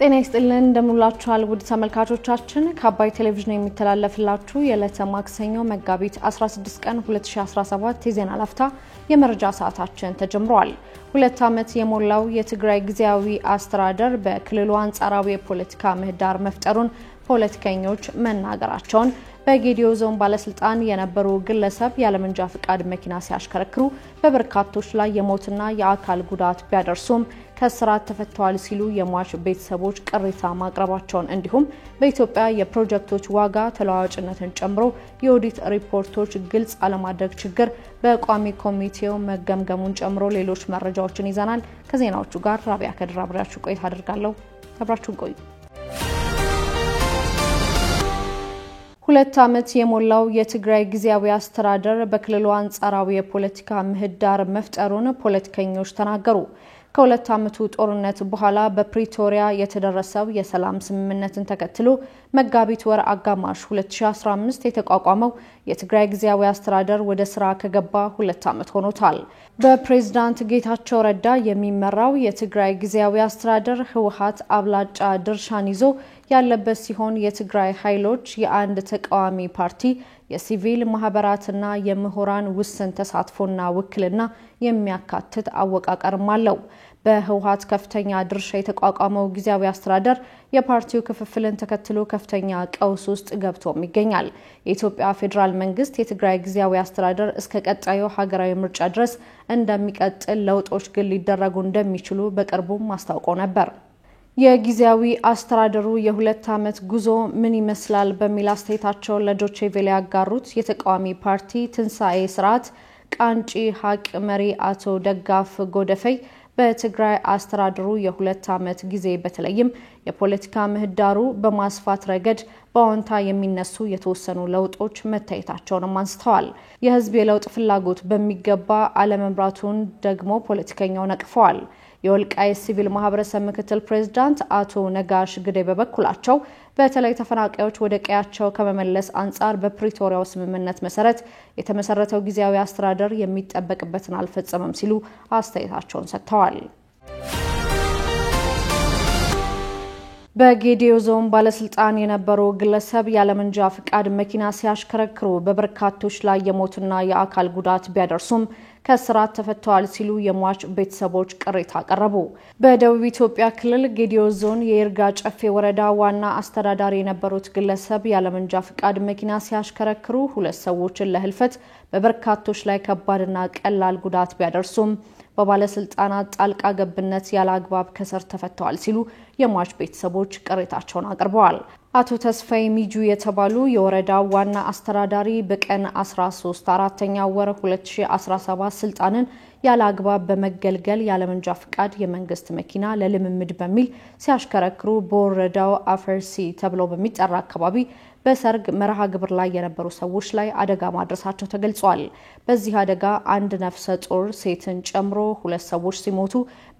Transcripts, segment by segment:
ጤና ይስጥልን እንደምንላችኋል ውድ ተመልካቾቻችን ከአባይ ቴሌቪዥን የሚተላለፍላችሁ የዕለተ ማክሰኞ መጋቢት 16 ቀን 2017 የዜና ላፍታ የመረጃ ሰዓታችን ተጀምሯል። 2 ዓመት የሞላው የትግራይ ጊዜያዊ አስተዳደር በክልሉ አንጻራዊ የፖለቲካ ምህዳር መፍጠሩን ፖለቲከኞች መናገራቸውን በጌዲዮ ዞን ባለስልጣን የነበሩ ግለሰብ ያለመንጃ ፍቃድ መኪና ሲያሽከረክሩ በበርካቶች ላይ የሞትና የአካል ጉዳት ቢያደርሱም ከስራት ተፈተዋል ሲሉ የሟች ቤተሰቦች ቅሬታ ማቅረባቸውን እንዲሁም በኢትዮጵያ የፕሮጀክቶች ዋጋ ተለዋዋጭነትን ጨምሮ የኦዲት ሪፖርቶች ግልጽ አለማድረግ ችግር በቋሚ ኮሚቴው መገምገሙን ጨምሮ ሌሎች መረጃዎችን ይዘናል። ከዜናዎቹ ጋር ራቢያ ከድር አብራችሁ ቆይታ አደርጋለሁ። አብራችሁን ቆዩ። 2 ዓመት የሞላው የትግራይ ጊዜያዊ አስተዳደር በክልሉ አንጻራዊ የፖለቲካ ምህዳር መፍጠሩን ፖለቲከኞች ተናገሩ። ከ2 ዓመቱ ጦርነት በኋላ በፕሪቶሪያ የተደረሰው የሰላም ስምምነትን ተከትሎ መጋቢት ወር አጋማሽ 2015 የተቋቋመው የትግራይ ጊዜያዊ አስተዳደር ወደ ስራ ከገባ 2 ዓመት ሆኖታል። በፕሬዝዳንት ጌታቸው ረዳ የሚመራው የትግራይ ጊዜያዊ አስተዳደር ህወሓት አብላጫ ድርሻን ይዞ ያለበት ሲሆን የትግራይ ኃይሎች የአንድ ተቃዋሚ ፓርቲ የሲቪል ማህበራትና የምሁራን ውስን ተሳትፎና ውክልና የሚያካትት አወቃቀርም አለው። በህወሓት ከፍተኛ ድርሻ የተቋቋመው ጊዜያዊ አስተዳደር የፓርቲው ክፍፍልን ተከትሎ ከፍተኛ ቀውስ ውስጥ ገብቶም ይገኛል። የኢትዮጵያ ፌዴራል መንግስት የትግራይ ጊዜያዊ አስተዳደር እስከ ቀጣዩ ሀገራዊ ምርጫ ድረስ እንደሚቀጥል ለውጦች ግን ሊደረጉ እንደሚችሉ በቅርቡም አስታውቆ ነበር። የጊዜያዊ አስተዳደሩ የ2 ዓመት ጉዞ ምን ይመስላል በሚል አስተያየታቸውን ለዶቼ ቬለ ያጋሩት የተቃዋሚ ፓርቲ ትንሳኤ ስርዓት ቃንጪ ሀቅ መሪ አቶ ደጋፍ ጎደፈይ በትግራይ አስተዳደሩ የ2 ዓመት ጊዜ በተለይም የፖለቲካ ምህዳሩ በማስፋት ረገድ በአዎንታ የሚነሱ የተወሰኑ ለውጦች መታየታቸውንም አንስተዋል። የህዝብ የለውጥ ፍላጎት በሚገባ አለመምራቱን ደግሞ ፖለቲከኛው ነቅፈዋል። የወልቃይት ሲቪል ማህበረሰብ ምክትል ፕሬዝዳንት አቶ ነጋሽ ግዴ በበኩላቸው በተለይ ተፈናቃዮች ወደ ቀያቸው ከመመለስ አንጻር በፕሪቶሪያው ስምምነት መሰረት የተመሰረተው ጊዜያዊ አስተዳደር የሚጠበቅበትን አልፈጸመም ሲሉ አስተያየታቸውን ሰጥተዋል። በጌዲዮ ዞን ባለስልጣን የነበሩ ግለሰብ ያለመንጃ ፍቃድ መኪና ሲያሽከረክሩ በበርካቶች ላይ የሞትና የአካል ጉዳት ቢያደርሱም ከስራት ተፈተዋል ሲሉ የሟች ቤተሰቦች ቅሬታ አቀረቡ። በደቡብ ኢትዮጵያ ክልል ጌዲዮ ዞን የይርጋ ጨፌ ወረዳ ዋና አስተዳዳሪ የነበሩት ግለሰብ ያለመንጃ ፍቃድ መኪና ሲያሽከረክሩ 2 ሰዎችን ለህልፈት በበርካቶች ላይ ከባድና ቀላል ጉዳት ቢያደርሱም በባለስልጣናት ጣልቃ ገብነት ያለ አግባብ ከስር ተፈተዋል ሲሉ የሟች ቤተሰቦች ቅሬታቸውን አቅርበዋል። አቶ ተስፋይ ሚጁ የተባሉ የወረዳው ዋና አስተዳዳሪ በቀን 13 4ኛ ወር 2017 ስልጣንን ያለ አግባብ በመገልገል ያለመንጃ ፍቃድ የመንግስት መኪና ለልምምድ በሚል ሲያሽከረክሩ በወረዳው አፈርሲ ተብሎ በሚጠራ አካባቢ በሰርግ መርሃ ግብር ላይ የነበሩ ሰዎች ላይ አደጋ ማድረሳቸው ተገልጿል። በዚህ አደጋ አንድ ነፍሰ ጡር ሴትን ጨምሮ 2 ሰዎች ሲሞቱ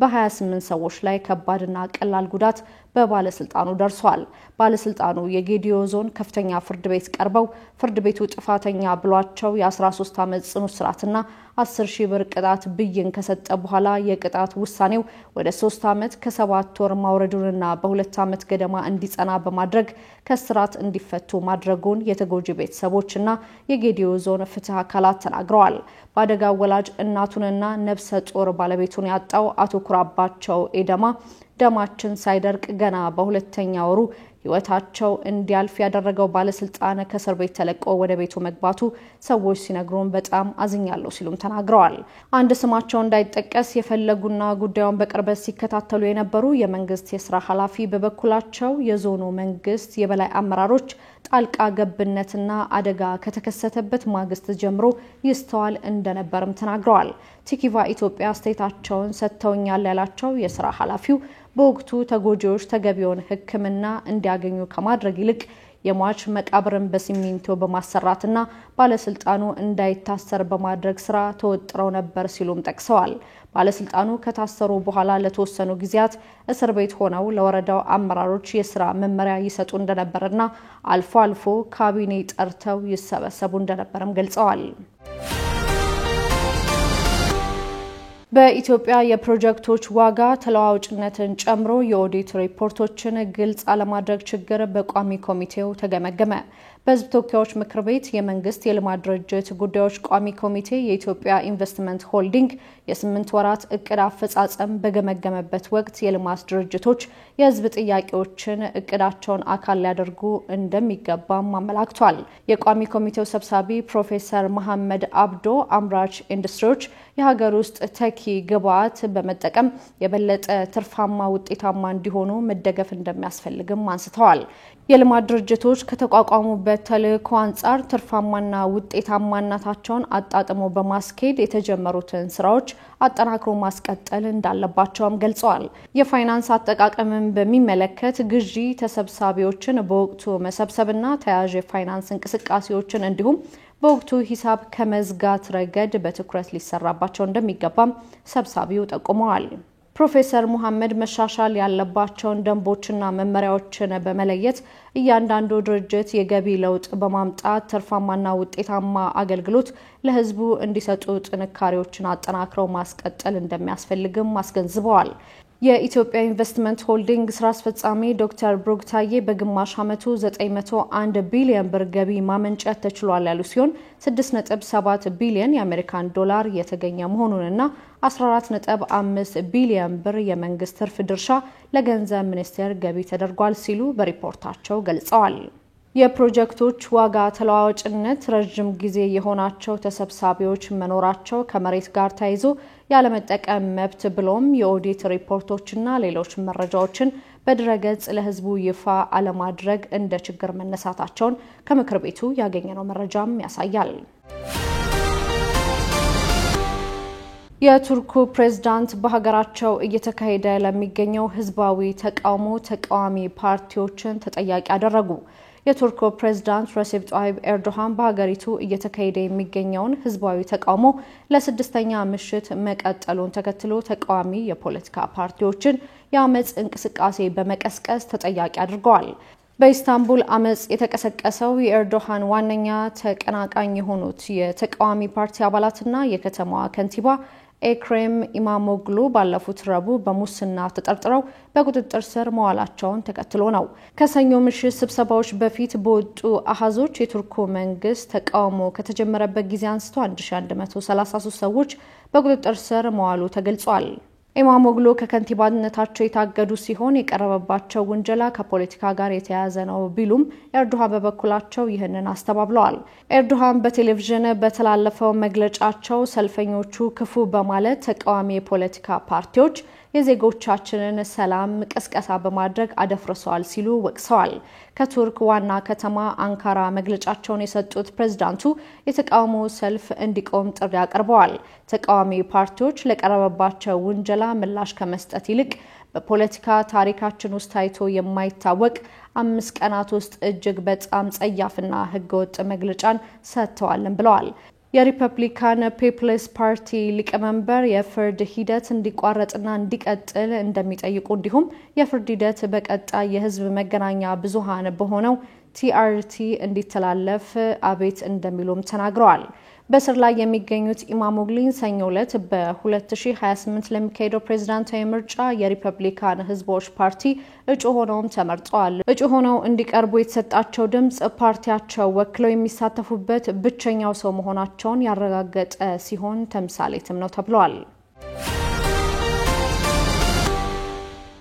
በ28 ሰዎች ላይ ከባድና ቀላል ጉዳት በባለስልጣኑ ደርሷል። ባለስልጣኑ የጌዲዮ ዞን ከፍተኛ ፍርድ ቤት ቀርበው ፍርድ ቤቱ ጥፋተኛ ብሏቸው የ13 ዓመት ጽኑ እስራትና 10,000 ብር ቅጣት ብይን ከሰጠ በኋላ የቅጣት ውሳኔው ወደ 3 ዓመት ከ7 ወር ማውረዱንና በ2 ዓመት ገደማ እንዲጸና በማድረግ ከስራት እንዲፈቱ ማድረጉን የተጎጂ ቤተሰቦችና የጌዲዮ ዞን ፍትህ አካላት ተናግረዋል። በአደጋው ወላጅ እናቱንና ነፍሰ ጡር ባለቤቱን ያጣው አቶ ኩራባቸው ኤደማ ደማችን ሳይደርቅ ገና በ2ኛ ወሩ ህይወታቸው እንዲያልፍ ያደረገው ባለስልጣን ከእስር ቤት ተለቆ ወደ ቤቱ መግባቱ ሰዎች ሲነግሩን በጣም አዝኛለሁ ሲሉም ተናግረዋል። አንድ ስማቸው እንዳይጠቀስ የፈለጉና ጉዳዩን በቅርበት ሲከታተሉ የነበሩ የመንግስት የስራ ኃላፊ በበኩላቸው የዞኑ መንግስት የበላይ አመራሮች ጣልቃ ገብነትና አደጋ ከተከሰተበት ማግስት ጀምሮ ይስተዋል እንደነበርም ተናግረዋል። ቲኪቫ ኢትዮጵያ አስተያየታቸውን ሰጥተውኛል ያላቸው የስራ ኃላፊው በወቅቱ ተጎጂዎች ተገቢውን ሕክምና እንዲያገኙ ከማድረግ ይልቅ የሟች መቃብርን በሲሚንቶ በማሰራትና ባለስልጣኑ እንዳይታሰር በማድረግ ስራ ተወጥረው ነበር ሲሉም ጠቅሰዋል። ባለስልጣኑ ከታሰሩ በኋላ ለተወሰኑ ጊዜያት እስር ቤት ሆነው ለወረዳው አመራሮች የስራ መመሪያ ይሰጡ እንደነበርና አልፎ አልፎ ካቢኔ ጠርተው ይሰበሰቡ እንደነበርም ገልጸዋል። በኢትዮጵያ የፕሮጀክቶች ዋጋ ተለዋዋጭነትን ጨምሮ የኦዲት ሪፖርቶችን ግልጽ አለማድረግ ችግር በቋሚ ኮሚቴው ተገመገመ። በሕዝብ ተወካዮች ምክር ቤት የመንግስት የልማት ድርጅት ጉዳዮች ቋሚ ኮሚቴ የኢትዮጵያ ኢንቨስትመንት ሆልዲንግ የ8 ወራት እቅድ አፈጻጸም በገመገመበት ወቅት የልማት ድርጅቶች የሕዝብ ጥያቄዎችን እቅዳቸውን አካል ሊያደርጉ እንደሚገባም አመላክቷል። የቋሚ ኮሚቴው ሰብሳቢ ፕሮፌሰር መሐመድ አብዶ አምራች ኢንዱስትሪዎች የሀገር ውስጥ ተኪ ግብዓት በመጠቀም የበለጠ ትርፋማ ውጤታማ እንዲሆኑ መደገፍ እንደሚያስፈልግም አንስተዋል። የልማት ድርጅቶች ከተቋቋሙበት ተልዕኮ አንጻር ትርፋማና ውጤታማነታቸውን አጣጥሞ በማስኬድ የተጀመሩትን ስራዎች አጠናክሮ ማስቀጠል እንዳለባቸውም ገልጸዋል። የፋይናንስ አጠቃቀምን በሚመለከት ግዢ ተሰብሳቢዎችን በወቅቱ መሰብሰብና ተያያዥ የፋይናንስ እንቅስቃሴዎችን እንዲሁም በወቅቱ ሂሳብ ከመዝጋት ረገድ በትኩረት ሊሰራባቸው እንደሚገባም ሰብሳቢው ጠቁመዋል። ፕሮፌሰር መሐመድ መሻሻል ያለባቸውን ደንቦችና መመሪያዎችን በመለየት እያንዳንዱ ድርጅት የገቢ ለውጥ በማምጣት ትርፋማና ውጤታማ አገልግሎት ለሕዝቡ እንዲሰጡ ጥንካሬዎችን አጠናክረው ማስቀጠል እንደሚያስፈልግም አስገንዝበዋል። የኢትዮጵያ ኢንቨስትመንት ሆልዲንግ ስራ አስፈጻሚ ዶክተር ብሩክታዬ በግማሽ ዓመቱ 901 ቢሊዮን ብር ገቢ ማመንጨት ተችሏል ያሉ ሲሆን 6.7 ቢሊዮን የአሜሪካን ዶላር የተገኘ መሆኑንና 14.5 ቢሊዮን ብር የመንግስት ትርፍ ድርሻ ለገንዘብ ሚኒስቴር ገቢ ተደርጓል ሲሉ በሪፖርታቸው ገልጸዋል። የፕሮጀክቶች ዋጋ ተለዋዋጭነት ረጅም ጊዜ የሆናቸው ተሰብሳቢዎች መኖራቸው ከመሬት ጋር ተያይዞ ያለመጠቀም መብት ብሎም የኦዲት ሪፖርቶችና ሌሎች መረጃዎችን በድረገጽ ለሕዝቡ ይፋ አለማድረግ እንደ ችግር መነሳታቸውን ከምክር ቤቱ ያገኘነው መረጃም ያሳያል። የቱርኩ ፕሬዝዳንት በሀገራቸው እየተካሄደ ለሚገኘው ህዝባዊ ተቃውሞ ተቃዋሚ ፓርቲዎችን ተጠያቂ አደረጉ። የቱርኩ ፕሬዝዳንት ረሲፕ ጣይብ ኤርዶሃን በሀገሪቱ እየተካሄደ የሚገኘውን ህዝባዊ ተቃውሞ ለስድስተኛ ምሽት መቀጠሉን ተከትሎ ተቃዋሚ የፖለቲካ ፓርቲዎችን የአመጽ እንቅስቃሴ በመቀስቀስ ተጠያቂ አድርገዋል። በኢስታንቡል አመጽ የተቀሰቀሰው የኤርዶሃን ዋነኛ ተቀናቃኝ የሆኑት የተቃዋሚ ፓርቲ አባላትና የከተማዋ ከንቲባ ኤክሬም ኢማሞግሉ ባለፉት ረቡዕ በሙስና ተጠርጥረው በቁጥጥር ስር መዋላቸውን ተከትሎ ነው። ከሰኞ ምሽት ስብሰባዎች በፊት በወጡ አሃዞች የቱርኩ መንግስት ተቃውሞ ከተጀመረበት ጊዜ አንስቶ 1133 ሰዎች በቁጥጥር ስር መዋሉ ተገልጿል። ኢማሞግሉ ከከንቲባነታቸው የታገዱ ሲሆን የቀረበባቸው ውንጀላ ከፖለቲካ ጋር የተያያዘ ነው ቢሉም ኤርዶሃን በበኩላቸው ይህንን አስተባብለዋል። ኤርዶሃን በቴሌቪዥን በተላለፈው መግለጫቸው ሰልፈኞቹ ክፉ በማለት ተቃዋሚ የፖለቲካ ፓርቲዎች የዜጎቻችንን ሰላም ቅስቀሳ በማድረግ አደፍርሰዋል ሲሉ ወቅሰዋል። ከቱርክ ዋና ከተማ አንካራ መግለጫቸውን የሰጡት ፕሬዝዳንቱ የተቃውሞ ሰልፍ እንዲቆም ጥሪ አቅርበዋል። ተቃዋሚ ፓርቲዎች ለቀረበባቸው ውንጀላ ምላሽ ከመስጠት ይልቅ በፖለቲካ ታሪካችን ውስጥ ታይቶ የማይታወቅ 5 ቀናት ውስጥ እጅግ በጣም ጸያፍና ህገወጥ መግለጫን ሰጥተዋል ብለዋል። የሪፐብሊካን ፒፕልስ ፓርቲ ሊቀመንበር የፍርድ ሂደት እንዲቋረጥና እንዲቀጥል እንደሚጠይቁ እንዲሁም የፍርድ ሂደት በቀጣይ የህዝብ መገናኛ ብዙሃን በሆነው ቲአርቲ እንዲተላለፍ አቤት እንደሚሉም ተናግረዋል። በስር ላይ የሚገኙት ኢማሞግሉ ሰኞ ዕለት በ2028 ለሚካሄደው ፕሬዝዳንታዊ ምርጫ የሪፐብሊካን ህዝቦች ፓርቲ እጩ ሆነውም ተመርጠዋል። እጩ ሆነው እንዲቀርቡ የተሰጣቸው ድምጽ ፓርቲያቸው ወክለው የሚሳተፉበት ብቸኛው ሰው መሆናቸውን ያረጋገጠ ሲሆን ተምሳሌትም ነው ተብሏል።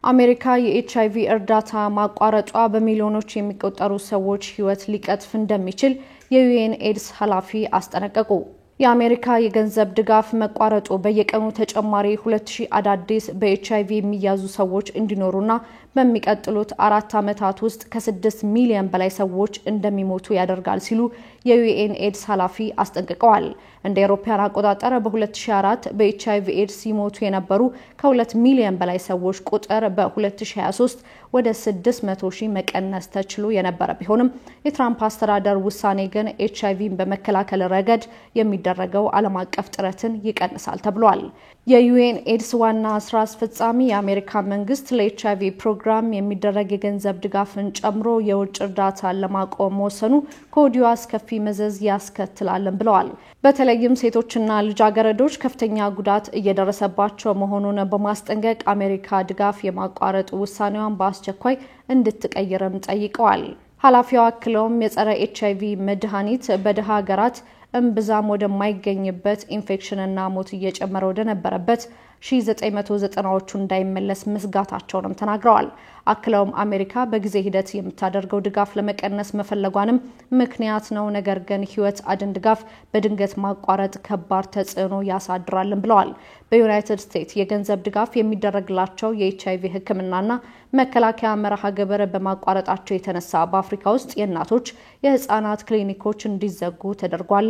አሜሪካ የኤችአይቪ እርዳታ ማቋረጧ በሚሊዮኖች የሚቆጠሩ ሰዎች ህይወት ሊቀጥፍ እንደሚችል የዩኤንኤድስ ኃላፊ አስጠነቀቁ። የአሜሪካ የገንዘብ ድጋፍ መቋረጡ በየቀኑ ተጨማሪ 2000 አዳዲስ በኤችአይቪ የሚያዙ ሰዎች እንዲኖሩና በሚቀጥሉት 4 ዓመታት ውስጥ ከ6 ሚሊዮን በላይ ሰዎች እንደሚሞቱ ያደርጋል ሲሉ የዩኤንኤድስ ኃላፊ አስጠንቅቀዋል። እንደ አውሮፓውያን አቆጣጠር በ2004 በኤችአይቪ ኤድስ ይሞቱ የነበሩ ከ2 ሚሊዮን በላይ ሰዎች ቁጥር በ2023 ወደ 600,000 መቀነስ ተችሎ የነበረ ቢሆንም የትራምፕ አስተዳደር ውሳኔ ግን ኤችአይቪን በመከላከል ረገድ የሚደረገው ዓለም አቀፍ ጥረትን ይቀንሳል ተብሏል። የዩኤንኤድስ ዋና ስራ አስፈጻሚ የአሜሪካ መንግስት ለኤችአይቪ ፕሮግራም የሚደረግ የገንዘብ ድጋፍን ጨምሮ የውጭ እርዳታ ለማቆም መወሰኑ ከወዲሁ አስከፊ ሰፊ መዘዝ ያስከትላል ብለዋል። በተለይም ሴቶችና ልጃገረዶች ከፍተኛ ጉዳት እየደረሰባቸው መሆኑን በማስጠንቀቅ አሜሪካ ድጋፍ የማቋረጥ ውሳኔዋን በአስቸኳይ እንድትቀይርም ጠይቀዋል። ኃላፊዋ አክለውም የጸረ HIV መድኃኒት በደሃ ሀገራት እምብዛም ወደማይገኝበት ኢንፌክሽንና ሞት እየጨመረ ወደ ነበረበት 1990ዎቹ እንዳይመለስ መስጋታቸውንም ተናግረዋል። አክለውም አሜሪካ በጊዜ ሂደት የምታደርገው ድጋፍ ለመቀነስ መፈለጓንም ምክንያት ነው፣ ነገር ግን ህይወት አድን ድጋፍ በድንገት ማቋረጥ ከባድ ተጽዕኖ ያሳድራልን ብለዋል። በዩናይትድ ስቴትስ የገንዘብ ድጋፍ የሚደረግላቸው የኤችአይቪ ሕክምናና መከላከያ መርሃ ግብር በማቋረጣቸው የተነሳ በአፍሪካ ውስጥ የእናቶች የህፃናት ክሊኒኮች እንዲዘጉ ተደርጓል።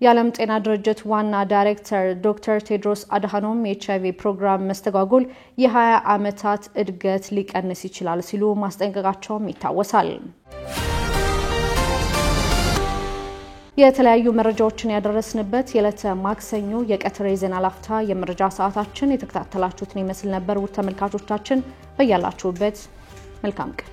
የዓለም ጤና ድርጅት ዋና ዳይሬክተር ዶክተር ቴድሮስ አድሃኖም የኤችአይቪ ፕሮግራም መስተጓጎል የ20 ዓመታት እድገት ሊቀንስ ይችላል ሲሉ ማስጠንቀቃቸውም ይታወሳል። የተለያዩ መረጃዎችን ያደረስንበት የዕለተ ማክሰኞ የቀትር የዜና ላፍታ የመረጃ ሰዓታችን የተከታተላችሁትን ይመስል ነበር። ውድ ተመልካቾቻችን በያላችሁበት መልካም ቀን